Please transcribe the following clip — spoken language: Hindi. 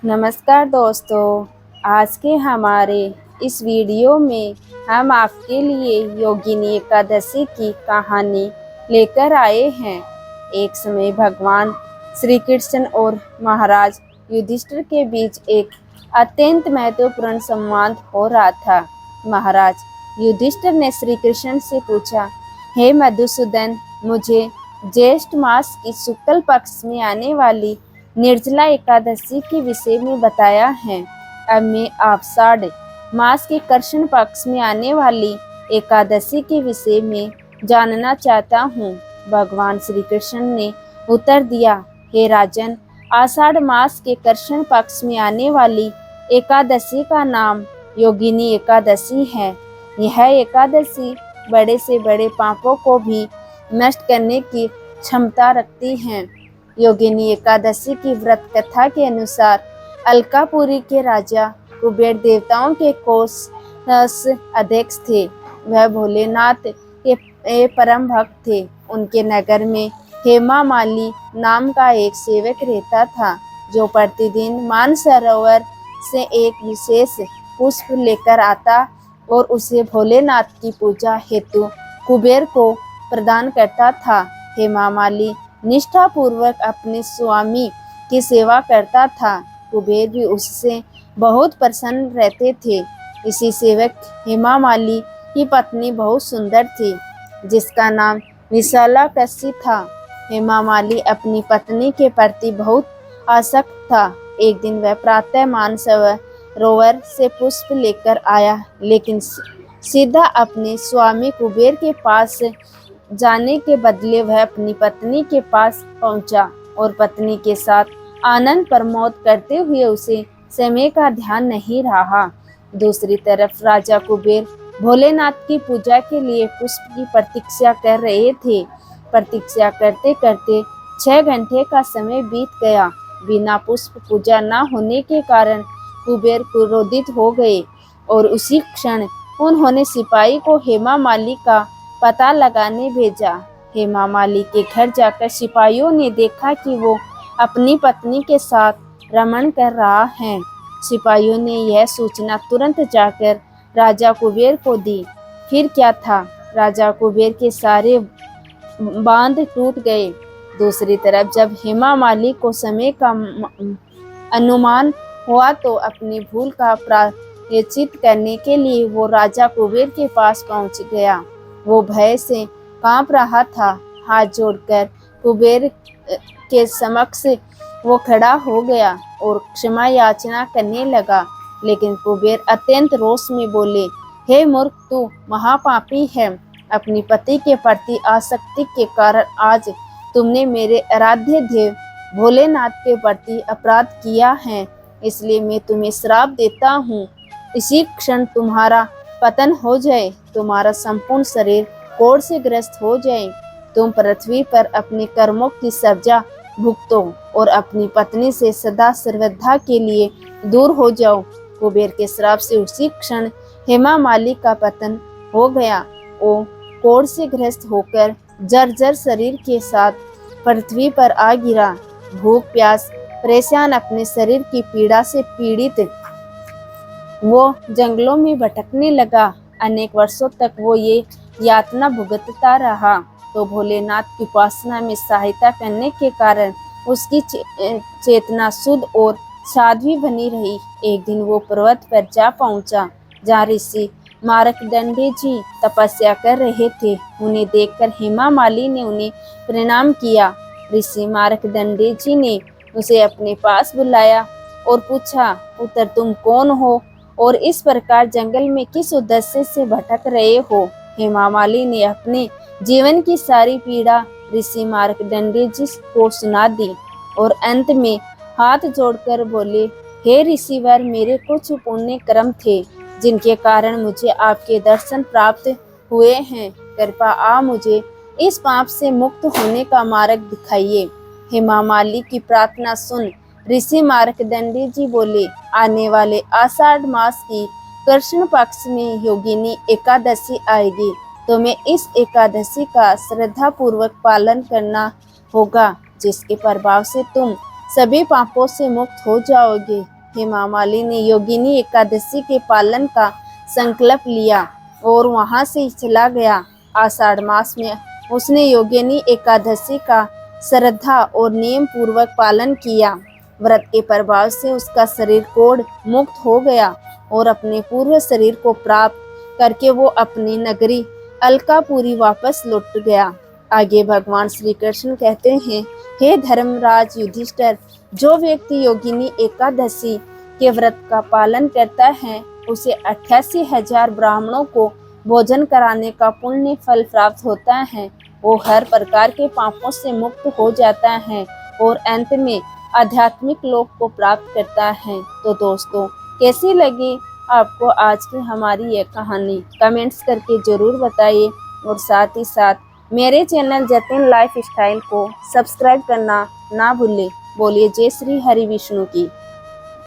नमस्कार दोस्तों। आज के हमारे इस वीडियो में हम आपके लिए योगिनी एकादशी की कहानी लेकर आए हैं। एक समय भगवान श्री कृष्ण और महाराज युधिष्ठिर के बीच एक अत्यंत महत्वपूर्ण संवाद हो रहा था। महाराज युधिष्ठिर ने श्री कृष्ण से पूछा, हे मधुसूदन, मुझे ज्येष्ठ मास की शुक्ल पक्ष में आने वाली निर्जला एकादशी के विषय में बताया है। अब मैं आषाढ़ मास के कृष्ण पक्ष में आने वाली एकादशी के विषय में जानना चाहता हूँ। भगवान श्री कृष्ण ने उत्तर दिया, हे राजन, आषाढ़ मास के कृष्ण पक्ष में आने वाली एकादशी का नाम योगिनी एकादशी है। यह एकादशी बड़े से बड़े पापों को भी नष्ट करने की क्षमता रखती है। योगिनी एकादशी की व्रत कथा के अनुसार अलकापुरी के राजा कुबेर देवताओं के कोष अध्यक्ष थे। वह भोलेनाथ के परम भक्त थे। उनके नगर में हेमा माली नाम का एक सेवक रहता था, जो प्रतिदिन मानसरोवर से एक विशेष पुष्प लेकर आता और उसे भोलेनाथ की पूजा हेतु कुबेर को प्रदान करता था। हेमा माली निष्ठा पूर्वक अपने स्वामी की सेवा करता था। कुबेर भी उससे बहुत प्रसन्न रहते थे। इसी सेवक हेमा माली की पत्नी बहुत सुंदर थी, जिसका नाम विशालाक्षी था। हेमा माली अपनी पत्नी के प्रति बहुत आसक्त था। एक दिन वह प्रातः मानसरोवर से पुष्प लेकर आया, लेकिन सीधा अपने स्वामी कुबेर के पास जाने के बदले वह अपनी पत्नी के पास पहुंचा और पत्नी के साथ आनंद प्रमोद करते हुए उसे समय का ध्यान नहीं रहा। दूसरी तरफ राजा कुबेर भोलेनाथ की पूजा के लिए पुष्प की प्रतीक्षा कर रहे थे। प्रतीक्षा करते करते 6 घंटे का समय बीत गया। बिना पुष्प पूजा न होने के कारण कुबेर क्रोधित हो गए और उसी क्षण उन्होंने सिपाही को हेमा माली का पता लगाने भेजा। हेमा माली के घर जाकर सिपाहियों ने देखा कि वो अपनी पत्नी के साथ रमण कर रहा है। सिपाहियों ने यह सूचना तुरंत जाकर राजा कुबेर को दी। फिर क्या था, राजा कुबेर के सारे बांध टूट गए। दूसरी तरफ जब हेमा माली को समय का अनुमान हुआ तो अपनी भूल का प्रायश्चित करने के लिए वो राजा कुबेर के पास पहुंच गया। वो भय से कांप रहा था। हाथ जोड़कर कुबेर के समक्ष वो खड़ा हो गया और क्षमा याचना करने लगा। लेकिन कुबेर अत्यंत रोष में बोले, हे मूर्ख, तू महापापी है। अपनी पति के प्रति आसक्ति के कारण आज तुमने मेरे आराध्य देव भोलेनाथ के प्रति अपराध किया है। इसलिए मैं तुम्हें श्राप देता हूँ। इसी क्षण तुम्हारा पतन हो जाए, तुम्हारा संपूर्ण शरीर कोढ़ से ग्रस्त हो जाए, तुम पृथ्वी पर अपने कर्मों की सजा भुगतो और अपनी पत्नी से सदा सर्वदा के लिए दूर हो जाओ। कुबेर के श्राप से उसी क्षण हेमा माली का पतन हो गया। वो कोढ़ से ग्रस्त होकर जर्जर शरीर के साथ पृथ्वी पर आ गिरा। भूख प्यास परेशान अपने शरीर की पीड़ा से पीड़ित वो जंगलों में भटकने लगा। अनेक वर्षों तक वो ये यातना भुगतता रहा। तो भोलेनाथ की उपासना में सहायता करने के कारण उसकी चेतना शुद्ध और साध्वी बनी रही। एक दिन वो पर्वत पर जा पहुंचा, जहाँ ऋषि मार्कंडेय जी तपस्या कर रहे थे। उन्हें देखकर हेमा माली ने उन्हें प्रणाम किया। ऋषि मार्कंडेय जी ने उसे अपने पास बुलाया और पूछा, पुत्र, तुम कौन हो और इस प्रकार जंगल में किस उद्देश्य से भटक रहे हो? हेमा माली ने अपने जीवन की सारी पीड़ा ऋषि मार्कंडेय जी को सुना दी और अंत में हाथ जोड़कर बोले, हे ऋषिवर, मेरे कुछ पुण्य कर्म थे जिनके कारण मुझे आपके दर्शन प्राप्त हुए हैं। कृपया आप मुझे इस पाप से मुक्त होने का मार्ग दिखाइए। हेमा माली की प्रार्थना सुन ऋषि मार्कंडेय जी बोले, आने वाले आषाढ़ मास की कृष्ण पक्ष में योगिनी एकादशी आएगी। तुम्हें इस एकादशी का श्रद्धा पूर्वक पालन करना होगा, जिसके प्रभाव से तुम सभी पापों से मुक्त हो जाओगे। हेमा मालिनी ने योगिनी एकादशी के पालन का संकल्प लिया और वहां से चला गया। आषाढ़ मास में उसने योगिनी एकादशी का श्रद्धा और नियम पूर्वक पालन किया। व्रत के प्रभाव से उसका शरीर कोढ़ मुक्त हो गया और अपने पूर्व शरीर को प्राप्त करके वो अपनी नगरी अलकापुरी वापस लौट गया। आगे भगवान श्री कृष्ण कहते हैं, हे धर्मराज युधिष्ठिर, जो व्यक्ति योगिनी एकादशी के व्रत का पालन करता है उसे 88,000 ब्राह्मणों को भोजन कराने का पुण्य फल प्राप्त होता है। वो हर प्रकार के पापों से मुक्त हो जाता है और अंत में आध्यात्मिक लोक को प्राप्त करता है। तो दोस्तों, कैसी लगी आपको आज की हमारी ये कहानी? कमेंट्स करके ज़रूर बताइए और साथ ही साथ मेरे चैनल जतिन लाइफ स्टाइल को सब्सक्राइब करना ना भूलें। बोलिए जय श्री हरि विष्णु की।